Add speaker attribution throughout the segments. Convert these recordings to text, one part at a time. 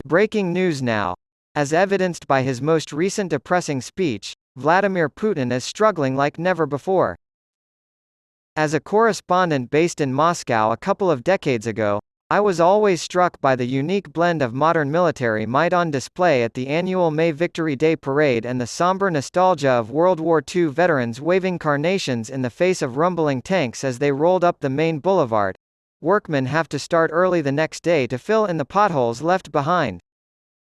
Speaker 1: Breaking news now. As evidenced by his most recent depressing speech, Vladimir Putin is struggling like never before. As a correspondent based in Moscow a couple of decades ago, I was always struck by the unique blend of modern military might on display at the annual May Victory Day parade and the somber nostalgia of World War II veterans waving carnations in the face of rumbling tanks as they rolled up the main boulevard. Workmen have to start early the next day to fill in the potholes left behind.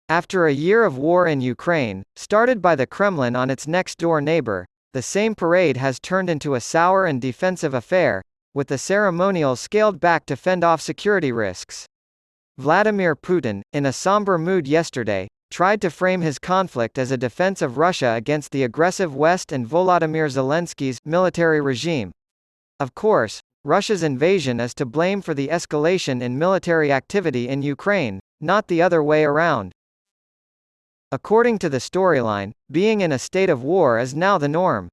Speaker 1: After a year of war in Ukraine, started by the Kremlin on its next-door neighbor, the same parade has turned into a sour and defensive affair, with the ceremonial scaled back to fend off security risks. Vladimir Putin, in a somber mood yesterday, tried to frame his conflict as a defense of Russia against the aggressive West and Volodymyr Zelensky's military regime. Of course, Russia's invasion is to blame for the escalation in military activity in Ukraine, not the other way around. According to the storyline, being in a state of war is now the norm.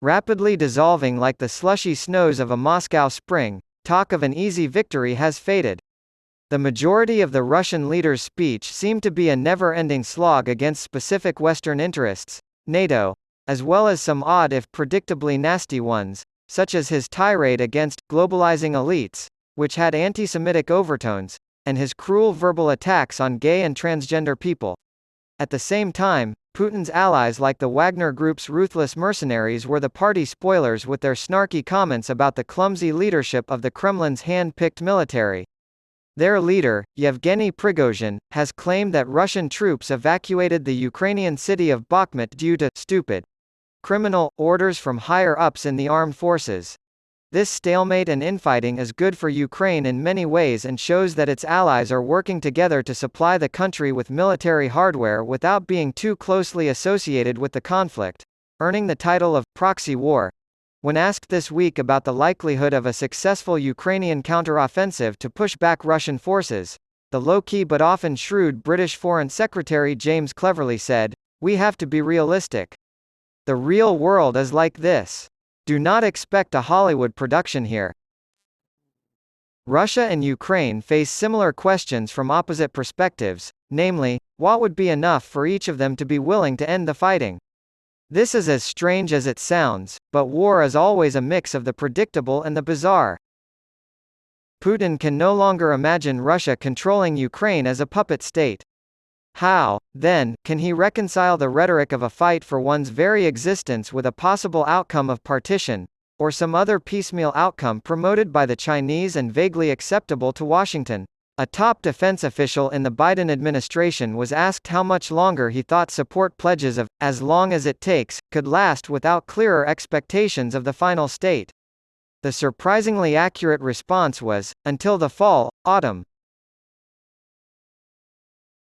Speaker 1: Rapidly dissolving like the slushy snows of a Moscow spring, talk of an easy victory has faded. The majority of the Russian leader's speech seemed to be a never-ending slog against specific Western interests, NATO, as well as some odd if predictably nasty ones, such as his tirade against globalizing elites, which had anti-Semitic overtones, and his cruel verbal attacks on gay and transgender people. At the same time, Putin's allies like the Wagner Group's ruthless mercenaries were the party spoilers with their snarky comments about the clumsy leadership of the Kremlin's hand-picked military. Their leader, Yevgeny Prigozhin, has claimed that Russian troops evacuated the Ukrainian city of Bakhmut due to stupid, criminal orders from higher-ups in the armed forces. This stalemate and infighting is good for Ukraine in many ways and shows that its allies are working together to supply the country with military hardware without being too closely associated with the conflict, earning the title of proxy war. When asked this week about the likelihood of a successful Ukrainian counteroffensive to push back Russian forces, the low-key but often shrewd British Foreign Secretary James cleverly said, "We have to be realistic. The real world is like this. Do not expect a Hollywood production here." Russia and Ukraine face similar questions from opposite perspectives, namely, what would be enough for each of them to be willing to end the fighting? This is as strange as it sounds, but war is always a mix of the predictable and the bizarre. Putin can no longer imagine Russia controlling Ukraine as a puppet state. How, then, can he reconcile the rhetoric of a fight for one's very existence with a possible outcome of partition, or some other piecemeal outcome promoted by the Chinese and vaguely acceptable to Washington? A top defense official in the Biden administration was asked how much longer he thought support pledges of, "as long as it takes," could last without clearer expectations of the final state. The surprisingly accurate response was, "until the fall, autumn."